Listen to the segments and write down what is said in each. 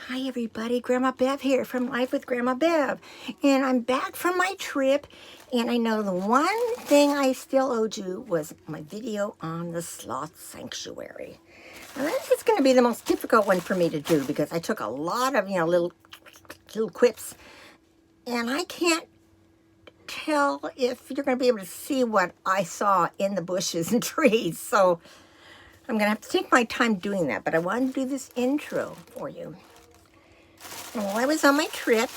Hi everybody, Grandma Bev here from Life with Grandma Bev. And I'm back from my trip, and I know the one thing I still owed you was my video on the Sloth Sanctuary. Now this is going to be the most difficult one for me to do because I took a lot of, little quips, and I can't tell if you're going to be able to see what I saw in the bushes and trees. So I'm going to have to take my time doing that, but I wanted to do this intro for you. While I was on my trip,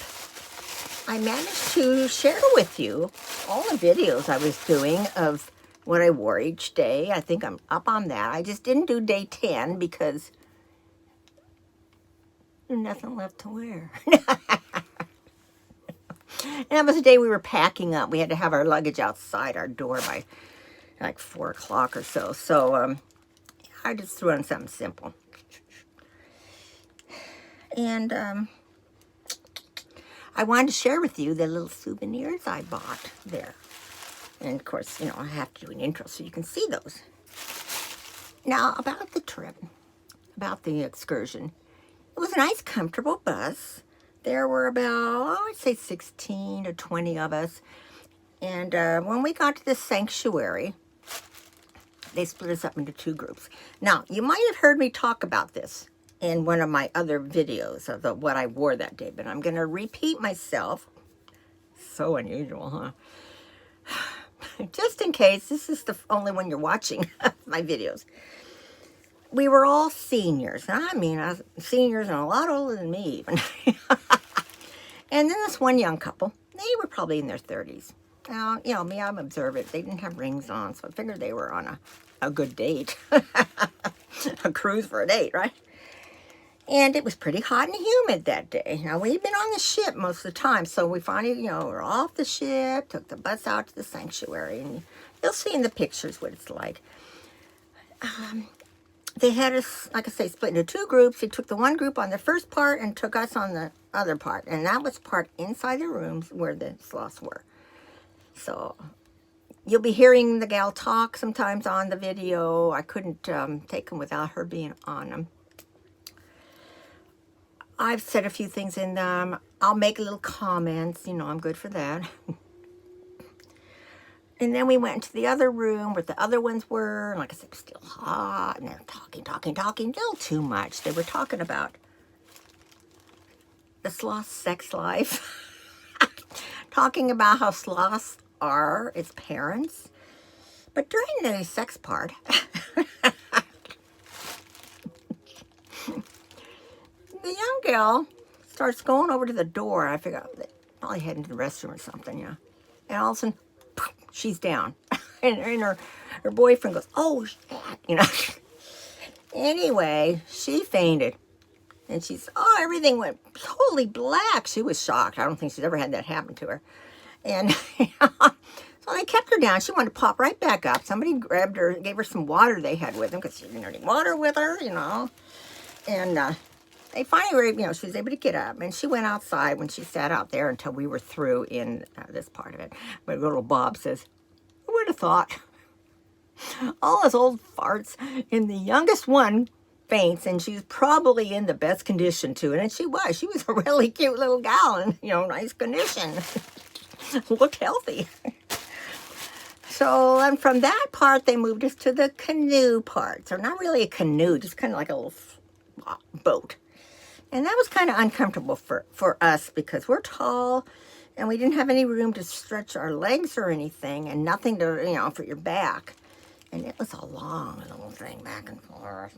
I managed to share with you all the videos I was doing of what I wore each day. I think I'm up on that. I just didn't do day 10 because there's nothing left to wear. And that was the day we were packing up. We had to have our luggage outside our door by like 4 o'clock or so. So I just threw on something simple. And I wanted to share with you the little souvenirs I bought there. And of course, I have to do an intro so you can see those. Now, about the trip, about the excursion, it was a nice, comfortable bus. There were about, I'd say 16 or 20 of us. And when we got to the sanctuary, they split us up into 2 groups. Now, you might have heard me talk about this in one of my other videos of what I wore that day, but I'm going to repeat myself. So unusual, huh? Just in case, this is the only one you're watching my videos. We were all seniors. I mean, seniors and a lot older than me even. And then this one young couple, they were probably in their 30s. Now, me, I'm observant. They didn't have rings on, so I figured they were on a good date. A cruise for a date, right? And it was pretty hot and humid that day. Now, we'd been on the ship most of the time, so we finally, we're off the ship, took the bus out to the sanctuary, and you'll see in the pictures what it's like. They had us, like I say, split into 2 groups. They took the one group on the first part and took us on the other part, and that was part inside the rooms where the sloths were. So you'll be hearing the gal talk sometimes on the video. I couldn't take them without her being on them. I've said a few things in them. I'll make little comments. I'm good for that. And then we went into the other room where the other ones were. And like I said, it was still hot. And they're talking, a little too much. They were talking about the sloth sex life. Talking about how sloths are its parents. But during the sex part, the young girl starts going over to the door. I figure they probably heading to the restroom or something, And all of a sudden, poof, she's down. and her boyfriend goes, oh, shit, Anyway, she fainted. And everything went totally black. She was shocked. I don't think she's ever had that happen to her. And so they kept her down. She wanted to pop right back up. Somebody grabbed her, gave her some water they had with them because she didn't have any water with her, And they finally were, she was able to get up. And she went outside when she sat out there until we were through in this part of it. But little Bob says, who would have thought? All those old farts. And the youngest one faints, and she's probably in the best condition too. And she was. She was a really cute little gal in, nice condition. Looked healthy. So, and from that part, they moved us to the canoe part. So not really a canoe, just kind of like a little boat. And that was kind of uncomfortable for us because we're tall and we didn't have any room to stretch our legs or anything and nothing to, for your back. And it was a long little thing back and forth.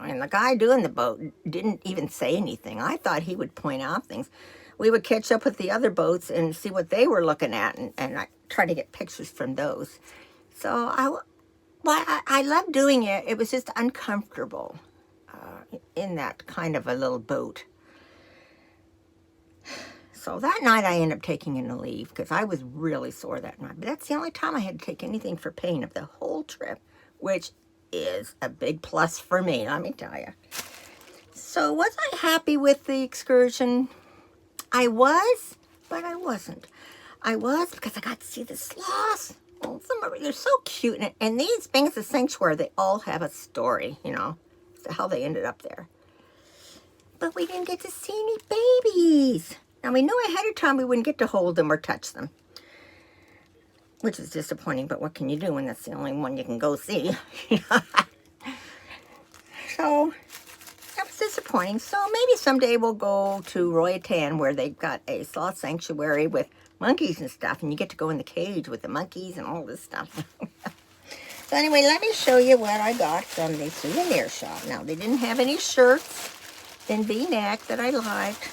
And the guy doing the boat didn't even say anything. I thought he would point out things. We would catch up with the other boats and see what they were looking at and I try to get pictures from those. So I loved doing it. It was just uncomfortable in that kind of a little boat. So that night I ended up taking in a leave because I was really sore that night. But that's the only time I had to take anything for pain of the whole trip, which is a big plus for me, let me tell you. So was I happy with the excursion? I was, but I wasn't. I was because I got to see the sloths. Oh, they're so cute. And these things at the sanctuary, they all have a story, how they ended up there. but we didn't get to see any babies. Now, we knew ahead of time we wouldn't get to hold them or touch them, which is disappointing, but what can you do when that's the only one you can go see? So, that was disappointing. So, maybe someday we'll go to Royatan, where they've got a sloth sanctuary with monkeys and stuff, and you get to go in the cage with the monkeys and all this stuff. So anyway, let me show you what I got from the souvenir shop. Now, they didn't have any shirts in V-neck that I liked.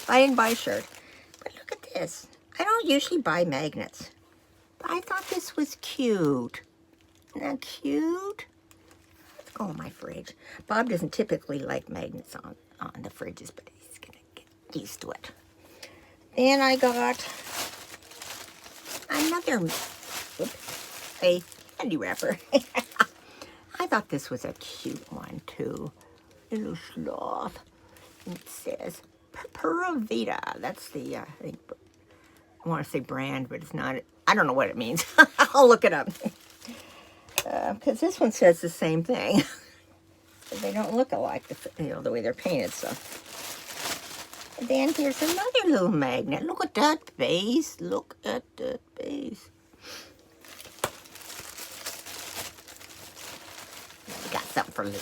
I didn't buy a shirt. But look at this. I don't usually buy magnets, but I thought this was cute. Isn't that cute? Let's go in my fridge. Bob doesn't typically like magnets on the fridges, but he's going to get used to it. Then I got another, a candy wrapper. I thought this was a cute one too. Little sloth. And it says Pura Vida. That's the, I think, I want to say brand, but it's not. I don't know what it means. I'll look it up. Because this one says the same thing. They don't look alike, the way they're painted. So. And then here's another little magnet. Look at that base. Look at that base. We got something for Lou.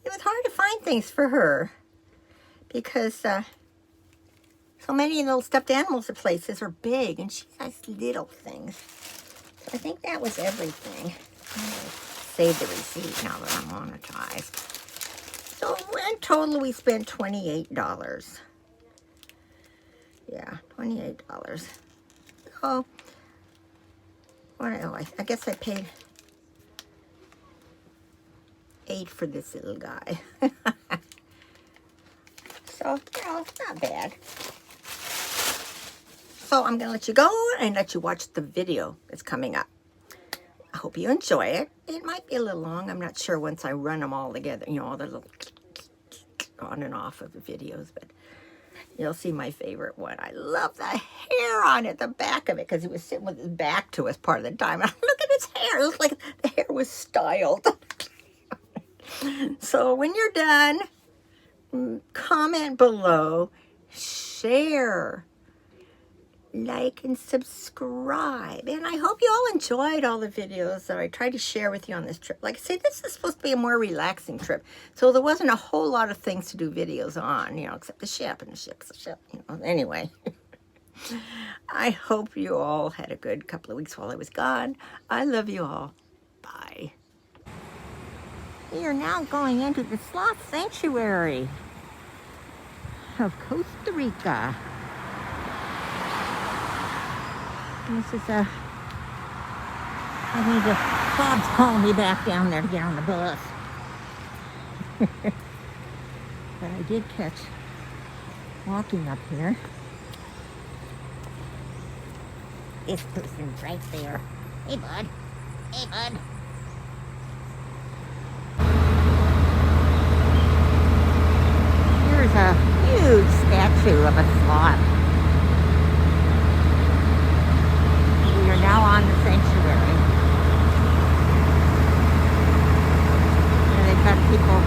It was hard to find things for her because so many of those stuffed animals at places are big and she has little things. So I think that was everything. I'm gonna save the receipt now that I'm monetized. So in total we spent $28. Yeah, $28. Oh, I guess I paid $8 for this little guy. So, not bad. So I'm going to let you go and let you watch the video that's coming up. I hope you enjoy it. It might be a little long. I'm not sure once I run them all together, all the little on and off of the videos, but you'll see my favorite one. I love the hair on it, the back of it, because he was sitting with his back to us part of the time. Look at his hair. It looks like the hair was styled. So when you're done, comment below, share, like, and subscribe. And I hope you all enjoyed all the videos that I tried to share with you on this trip. Like I say, this is supposed to be a more relaxing trip. So there wasn't a whole lot of things to do videos on, except the ship, and the ship's the ship, Anyway, I hope you all had a good couple of weeks while I was gone. I love you all. Bye. We are now going into the Sloth Sanctuary of Costa Rica. This is Bob's calling me back down there to get on the bus. But I did catch walking up here. This person's right there. Hey, bud. Hey, bud. Here's a huge statue of a sloth. We are now on the sanctuary. And they've got people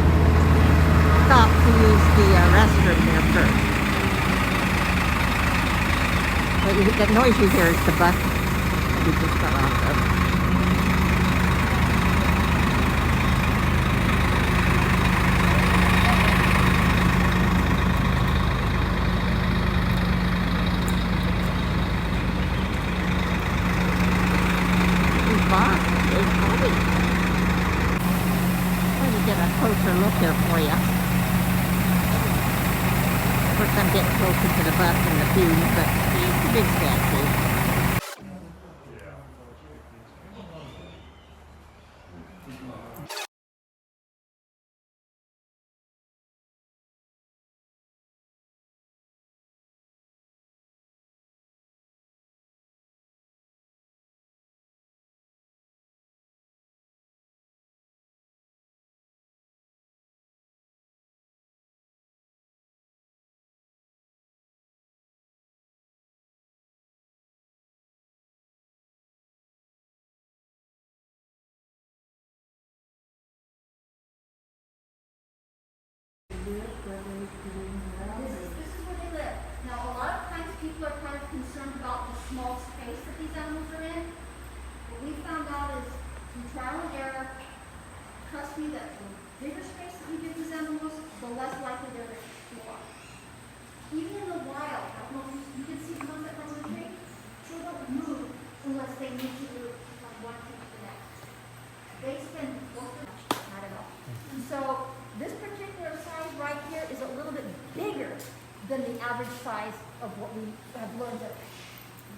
stop to use the restroom there first. But the noise you hear is the bus we just got off of. Get a closer look here for you. Of course, I'm getting closer to the bus and the view, but it's a big statue. This is where they live. Now, a lot of times people are kind of concerned about the small space that these animals are in. What we found out is through trial and error, trust me that the bigger space that we give these animals, the less likely they're to explore. Even in the wild, I don't know if you can see the ones that run the tree, they don't move unless they need to move from one tree to the next. They spend most of the time, not at all. And so this particular size right here is a little bit bigger than the average size of what we have learned that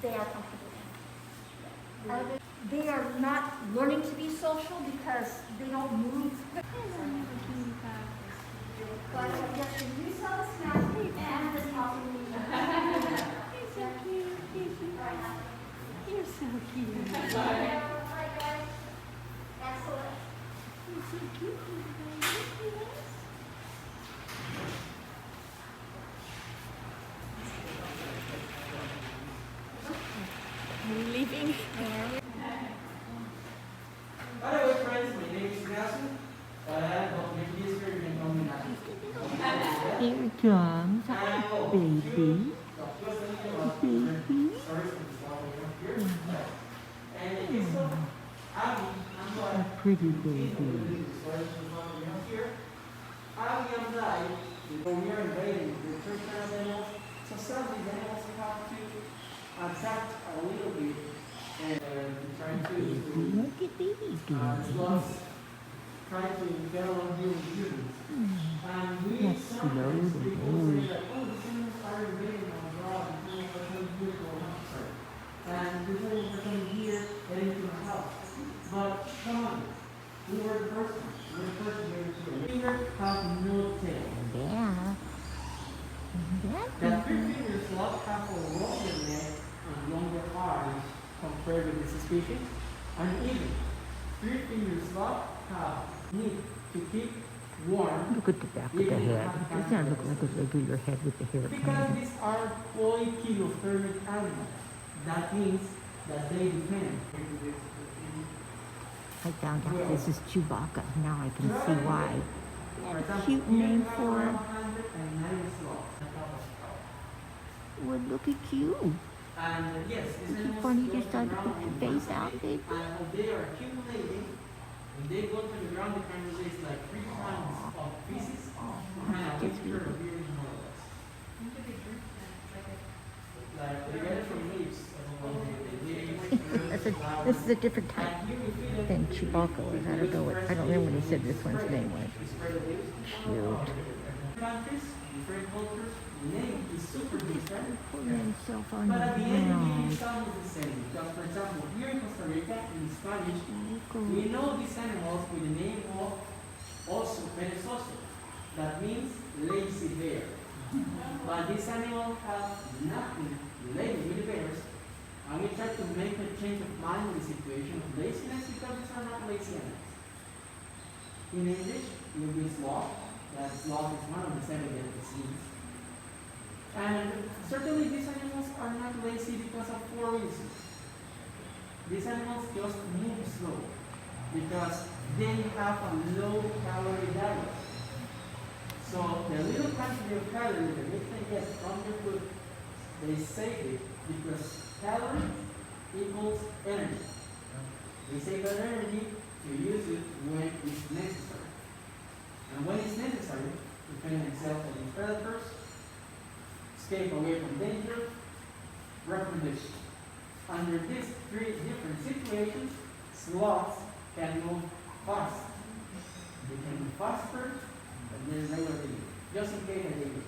they are comfortable in. They are not learning to be social because they don't move. But yes, you saw the snack and this possible. He's so cute. You're so cute. Alright guys. Excellent. You're so cute. Are you leaving? Hello friends, my name is Nelson. But maybe this year you can call me Nelson. Here comes baby. Baby. A pretty baby. When we are invading the church animals, so some of these animals have to adapt a little bit and try to Look at baby. sloths try to get along here with humans. And we Yes, sometimes slow people down. say that, oh, these animals are invading our God, these animals are coming here to our house. And these animals are coming here and into our house. But come on, we were the first ones. We were the first invaders here. Finger have no tail. Yeah. That three-fingered sloth have a longer neck and longer arms compared with this species. And even three-fingered sloth have need to keep warm Look at the back of the head. It does not look like a regular head with the hair because coming. these are poikilothermic animals. That means that they depend. I found out this is Chewbacca. Now I can see why. A cute name for him. Well, look at you. And yes, these Is it animals funny go you to decided the to ground put your in face masses, out, baby? and when they are accumulating, when they go to the ground, they can release like 3 tons of feces and a liter of urine more or less. Like they get it from leaves. This is a different type than Chewbacca was. I don't know what. I don't remember what he said this one's name was. Cute. Countries, different cultures, name is super different. Putting himself on But the at the end, the meaning ground. sound is the same. Because, for example, here in Costa Rica, in Spanish, we know these animals with the name of oso perezoso. That means lazy bear. But these animals have nothing related with the bears. And we try to make a change of mind in the situation of laziness because these are not lazy animals. In English, it will be sloth. That sloth is one of the 7 deadly sins. And certainly these animals are not lazy because of 4 reasons. These animals just move slow because they have a low calorie diet. So the little quantity of calories that they can get from their food, they save it because calorie equals energy. They save that energy to use it when it's necessary. And when it's necessary, defend themselves against predators, escape away from danger, reproduce. Under these 3 different situations, sloths can move fast. They can move faster than regularly, just in case they do.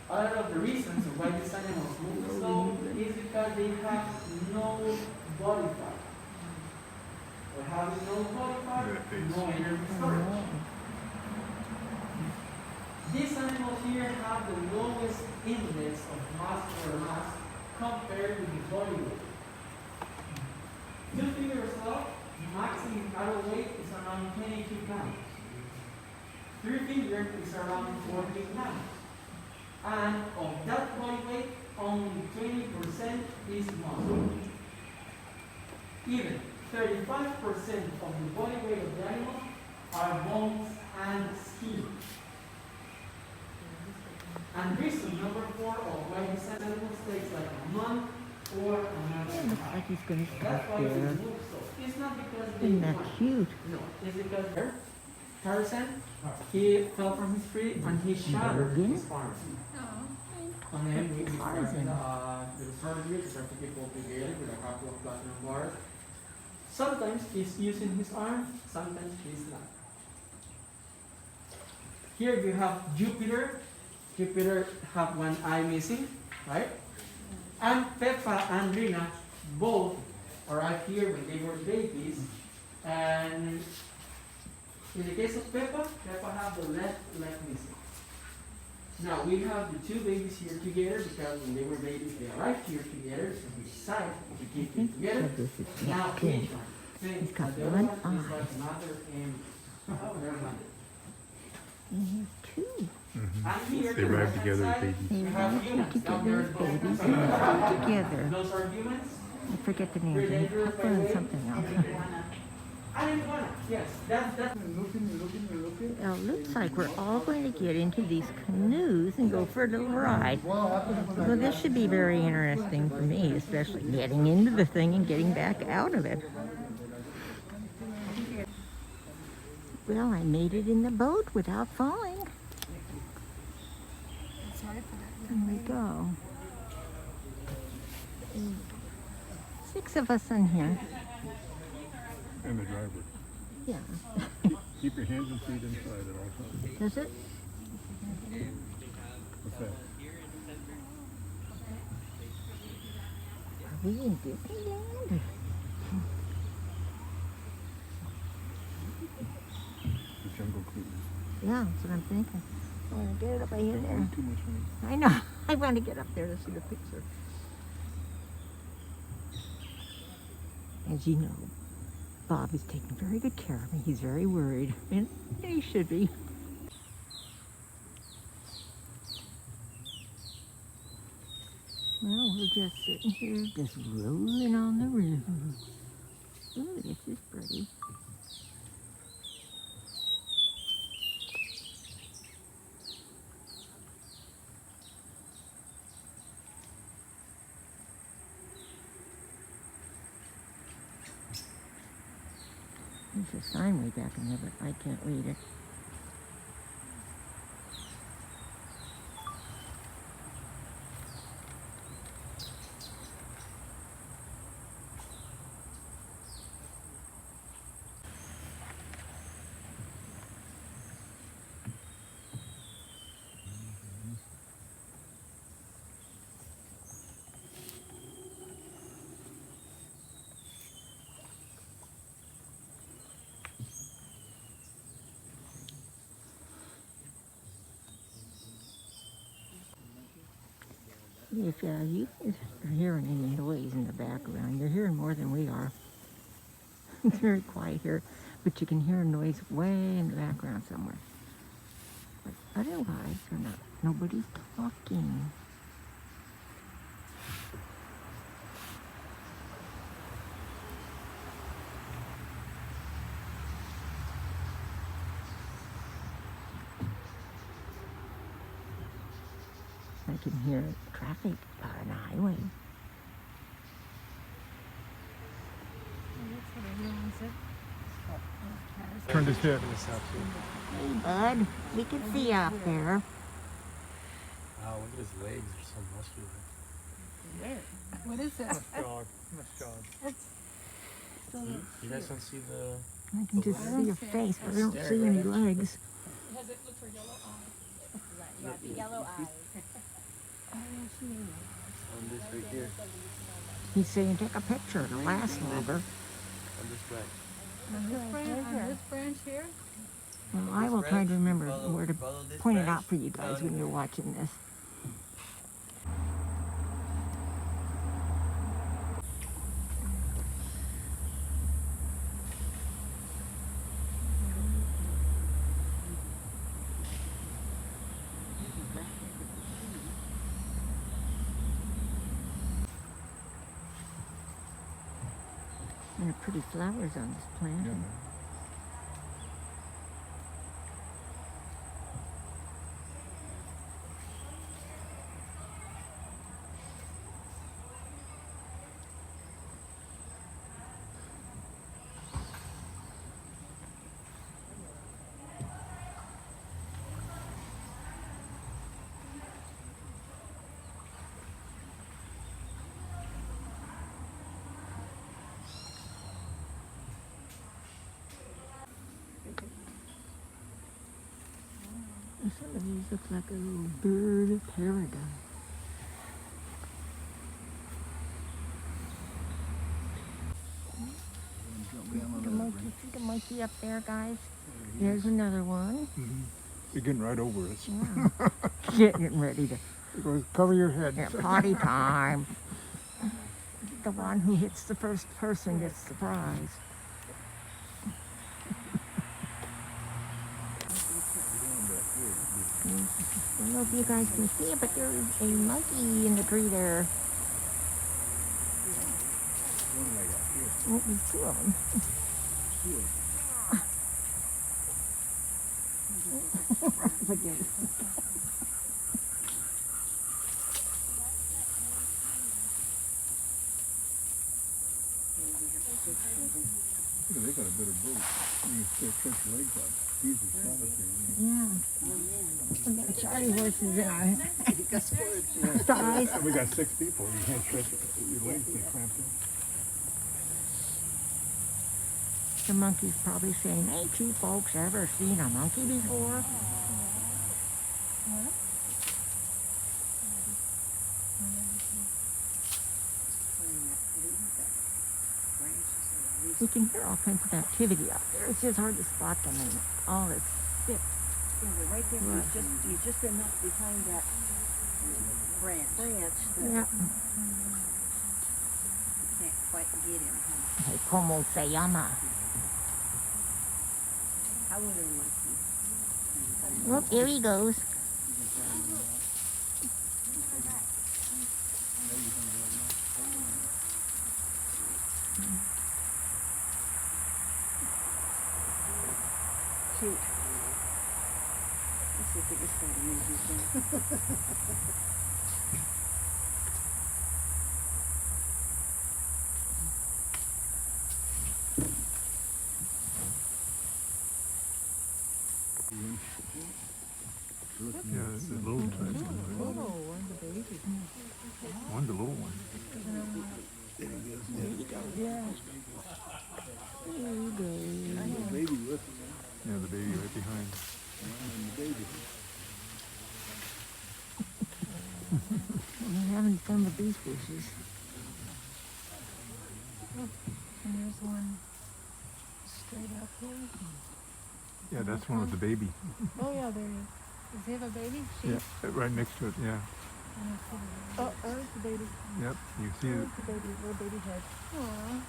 Other of the reasons of why these animals move slow is because they have no body fat. Or having no body fat, no energy storage. These animals here have the lowest index of muscular mass compared with the body weight. Two-fingered sloth, maximum adult weight is around 22 pounds. Three-fingered is around 40 pounds. And of that body weight, only 20% is muscle. Even 35% of the body weight of the animal are bones and skin. And reason number 4 of why this animal takes like a month or a month It and a looks half. like he's gonna That's stop why they there. move so. It's not because they Isn't that want. cute? No, it's because Harrison, he fell from his tree and he shattered his arm. And then we started with the start of years, we start to keep all together with a couple of platinum bars. Sometimes he's using his arm, sometimes he's not. Here you have Jupiter. Jupiter have one eye missing, right? And Peppa and Rina both arrived here when they were babies. And in the case of Peppa, Peppa have the left leg missing. Now we have the 2 babies here together because when they were babies they arrived here together, so we decided to keep them together. This is Now not each good. one. He's got The other one one is eye. like mother and their mother. And here's 2. And here, They the arrived right-hand together as side, babies. They you have arrived humans. Down together there as is babies both. and they stayed together. Those are humans. I forget the name. Papa and something else. And iguana, yes. That's looking. Now, it looks like we're all going to get into these canoes and go for a little ride. So this should be very interesting for me, especially getting into the thing and getting back out of it. Well, I made it in the boat without falling. Here we go. 6 of us in here. And the driver. Yeah. Keep your hands and feet inside at all times. Does it? What's that? Are we in Disneyland? The jungle cruise. Yeah, that's what I'm thinking. I want to get it up here Don't there. worry too much, honey. I know. I want to get up there to see the picture. As you know, Bob is taking very good care of me. He's very worried, and he should be. Well, we're just sitting here, just rolling on the river. Ooh, this is pretty. There's a sign way back in there, but I can't read it. If you are hearing any noise in the background, you're hearing more than we are. It's very quiet here, but you can hear a noise way in the background somewhere. But otherwise, nobody's talking. I can hear traffic on the highway. Turned his head. Hey, bud, we can see you up there. Wow, look at his legs, they're so muscular. What is that? Nice jog. You guys don't see the... I can just see your face, but I don't see any legs. Has it looked for yellow eyes? Yeah, the yellow eyes. On this right here. He's saying take a picture, it'll last longer. On this branch. On this branch here? Well, I will try to remember where to point it out for you guys when you're watching this. And the pretty flowers on this plant. Yeah. Some of these look like a little bird of paradise. See the monkey up there, guys? There's another one. You're getting right over us. Yeah. Getting ready to It goes, cover your head. yeah, potty time. The one who hits the first person gets the prize. I don't know if you guys can see it, but there is a monkey in the tree there. Oh, there's two of them. Forget it. They got a better boat. You can still stretch your legs out. Easy, solitary. Yeah. We got Charlie horses in our thighs. We got 6 people. You can't stretch your legs, they cramp in. The monkey's probably saying, "Hey, you folks ever seen a monkey before?" You can hear all kinds of activity out there. It's just hard to spot them in all this thick. Yeah, but right there, he's just enough behind that branch. Yeah. You can't quite get him. Hey, como se llama? How old are monkey? Look, here he goes. Cute. Let's see if we can start a music thing. Yeah, it's a little type. One's a little one. There you go. Yeah. There you go. Yeah, the baby right behind. We're having fun with these fishes. And there's one straight up here. Yeah, that's one with the baby. Oh yeah, there he is. Does he have a baby? Yeah, right next to it, yeah. Oh, there's the baby. Yep, you see it. There's the baby, little baby head. Aww.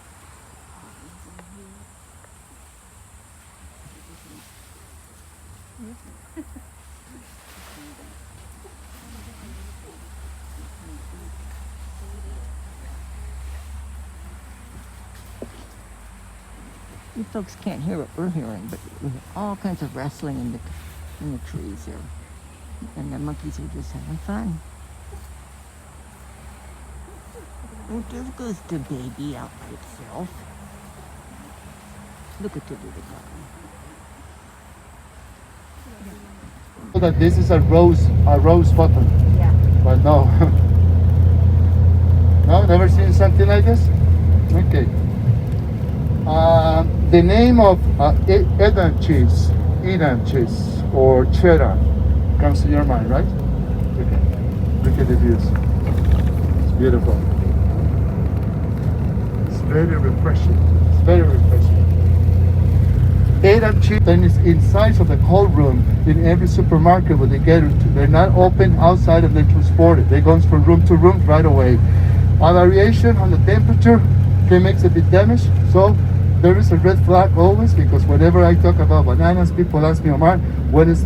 You folks can't hear what we're hearing, but there's all kinds of wrestling in the trees here. And the monkeys are just having fun. Oh, there goes the baby out by itself. Look at the little guy. That this is a rose button. Yeah. But no. No, never seen something like this? Okay. The name of Edam cheese, or cheddar comes to your mind, right? Okay. Look at the views. It's beautiful. It's very refreshing. It's very refreshing. Edam cheese then is inside of the cold room in every supermarket when they get it. They're not open outside and they're transported. They go from room to room right away. A variation on the temperature can make a bit damage. So there is a red flag always, because whenever I talk about bananas, people ask me, Omar, when is